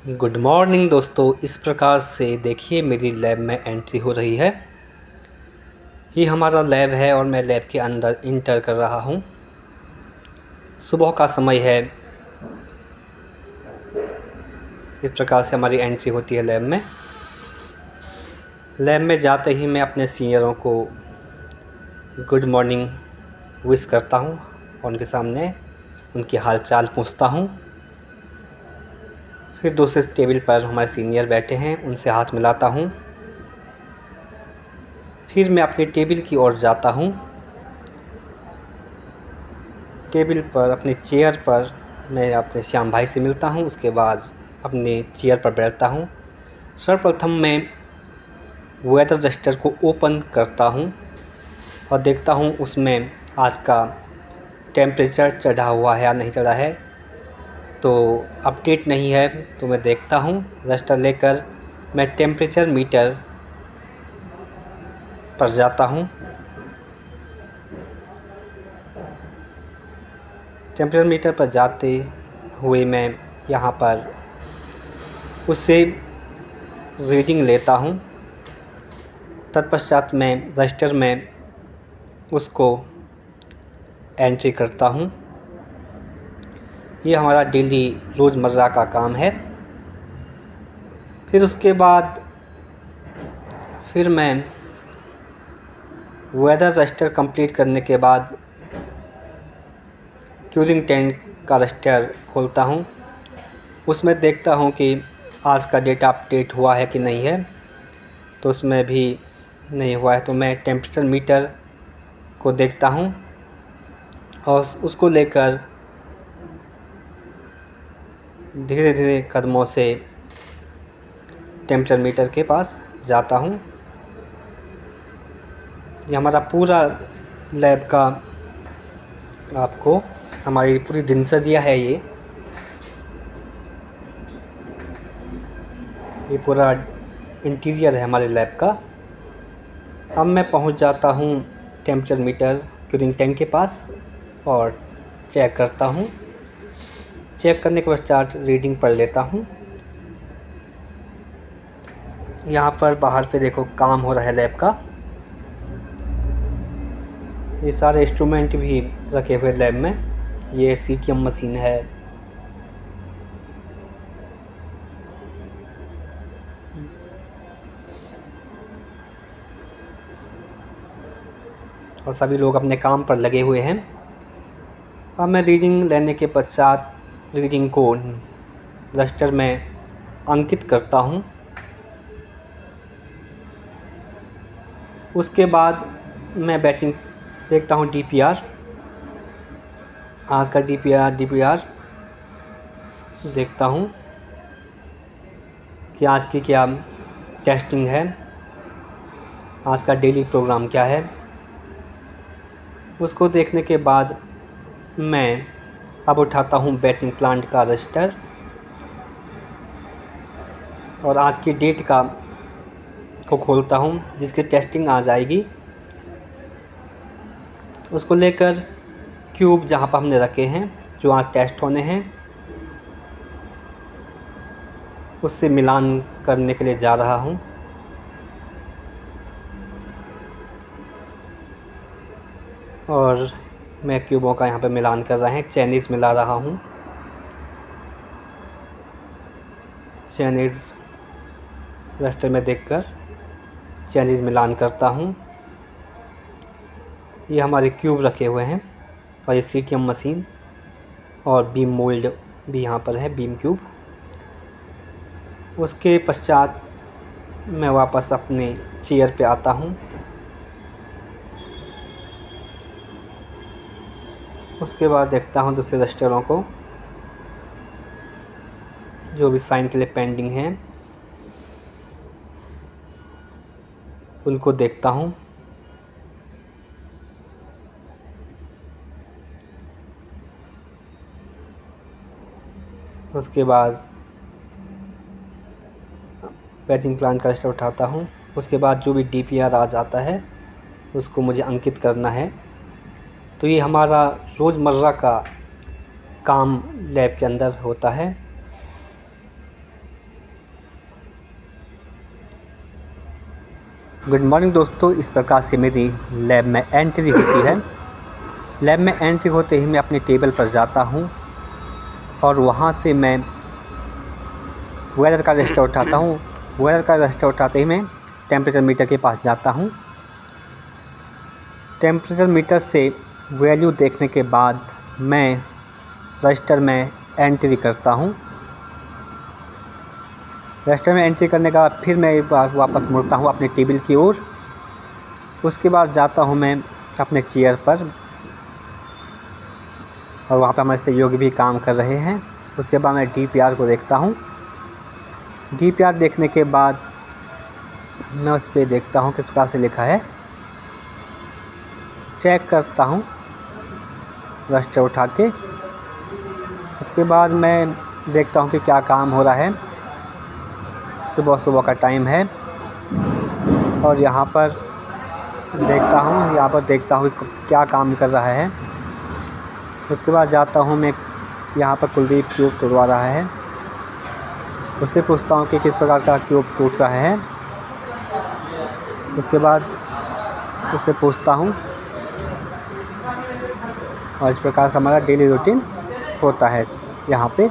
Good morning दोस्तों। इस प्रकार से देखिए मेरी लैब में एंट्री हो रही है। ये हमारा लैब है और मैं लैब के अंदर इंटर कर रहा हूँ। सुबह का समय है। इस प्रकार से हमारी एंट्री होती है लैब में। लैब में जाते ही मैं अपने सीनियरों को गुड मॉर्निंग विश करता हूँ और उनके सामने उनकी हालचाल पूछता हूँ। फिर दूसरे टेबल पर हमारे सीनियर बैठे हैं, उनसे हाथ मिलाता हूँ। फिर मैं अपनी टेबल की ओर जाता हूँ। टेबल पर अपनी चेयर पर मैं अपने श्याम भाई से मिलता हूँ। उसके बाद अपनी चेयर पर बैठता हूँ। सर्वप्रथम मैं वेदर रजिस्टर को ओपन करता हूँ और देखता हूँ उसमें आज का टेम्परेचर चढ़ा हुआ है या नहीं चढ़ा है। तो अपडेट नहीं है तो मैं देखता हूँ। रजिस्टर लेकर मैं टेम्परेचर मीटर पर जाता हूँ। टेम्परेचर मीटर पर जाते हुए मैं यहाँ पर उससे रीडिंग लेता हूँ। तत्पश्चात मैं रजिस्टर में उसको एंट्री करता हूँ। ये हमारा डेली रोज़मर्रा का काम है। फिर उसके बाद मैं वेदर रजिस्टर कंप्लीट करने के बाद क्यूरिंग टैंक का रजिस्टर खोलता हूँ। उसमें देखता हूँ कि आज का डेटा अपडेट हुआ है कि नहीं है। तो उसमें भी नहीं हुआ है तो मैं टेम्परेचर मीटर को देखता हूँ और उसको लेकर धीरे धीरे कदमों से टेम्परेचर मीटर के पास जाता हूँ। ये हमारा पूरा लैब का आपको हमारी पूरी दिनचर्या है। ये पूरा इंटीरियर है हमारे लैब का। अब मैं पहुंच जाता हूं टेम्परेचर मीटर क्यूरिंग टैंक के पास और चेक करता हूं। चेक करने के पश्चात रीडिंग पढ़ लेता हूं। यहाँ पर बाहर पे देखो काम हो रहा है लैब का। ये सारे इंस्ट्रूमेंट भी रखे हुए लैब में। ये सीटीएम मशीन है। और सभी लोग अपने काम पर लगे हुए हैं। अब मैं रीडिंग लेने के पश्चात रीडिंग को रजिस्टर में अंकित करता हूँ। उसके बाद मैं बैचिंग देखता हूँ डीपीआर। आज का डीपीआर देखता हूँ कि आज की क्या टेस्टिंग है, आज का डेली प्रोग्राम क्या है। उसको देखने के बाद मैं अब उठाता हूँ बैचिंग प्लांट का रजिस्टर और आज की डेट का को खोलता हूँ जिसकी टेस्टिंग आ जाएगी। उसको लेकर क्यूब जहाँ पर हमने रखे हैं जो आज टेस्ट होने हैं उससे मिलान करने के लिए जा रहा हूँ। और मैं क्यूबों का यहाँ पे मिलान कर रहे हैं, चाइनीज़ मिला रहा हूँ। चाइनीज़ रजिस्टर में देखकर चाइनीज़ मिलान करता हूँ। ये हमारे क्यूब रखे हुए हैं और ये सीटीएम मशीन और बीम मोल्ड भी यहाँ पर है, बीम क्यूब। उसके पश्चात मैं वापस अपने चेयर पे आता हूँ। उसके बाद देखता हूँ दूसरे रजिस्टरों को जो भी साइन के लिए पेंडिंग हैं उनको देखता हूँ। उसके बाद बैचिंग प्लांट का रजिस्टर उठाता हूँ। उसके बाद जो भी डीपीआर आ जाता है उसको मुझे अंकित करना है। तो ये हमारा रोज़मर्रा का काम लैब के अंदर होता है। गुड मॉर्निंग दोस्तों। इस प्रकार से मेरी लैब में एंट्री होती है। लैब में एंट्री होते ही मैं अपने टेबल पर जाता हूँ और वहाँ से मैं वेदर का रजिस्टर उठाता हूँ। वेदर का रजिस्टर उठाते ही मैं टेम्परेचर मीटर के पास जाता हूँ। टेम्परेचर मीटर से वैल्यू देखने के बाद मैं रजिस्टर में एंट्री करता हूँ। रजिस्टर में एंट्री करने के बाद फिर मैं एक बार वापस मुड़ता हूँ अपने टेबल की ओर। उसके बाद जाता हूँ मैं अपने चेयर पर और वहाँ पर हमारे सहयोगी भी काम कर रहे हैं। उसके बाद मैं DPR को देखता हूँ। DPR देखने के बाद मैं उस पर देखता हूँ किस प्रकार से लिखा है, चेक करता हूँ रजिस्टर उठा के। उसके बाद मैं देखता हूँ कि क्या काम हो रहा है। सुबह का टाइम है और यहाँ पर देखता हूँ कि क्या काम कर रहा है। उसके बाद जाता हूँ मैं, यहाँ पर कुलदीप क्यूब तोड़वा रहा है, उससे पूछता हूँ कि किस प्रकार का क्यूब टूट रहा है। उसके बाद उससे पूछता हूँ और इस प्रकार से हमारा डेली रूटीन होता है यहाँ पे।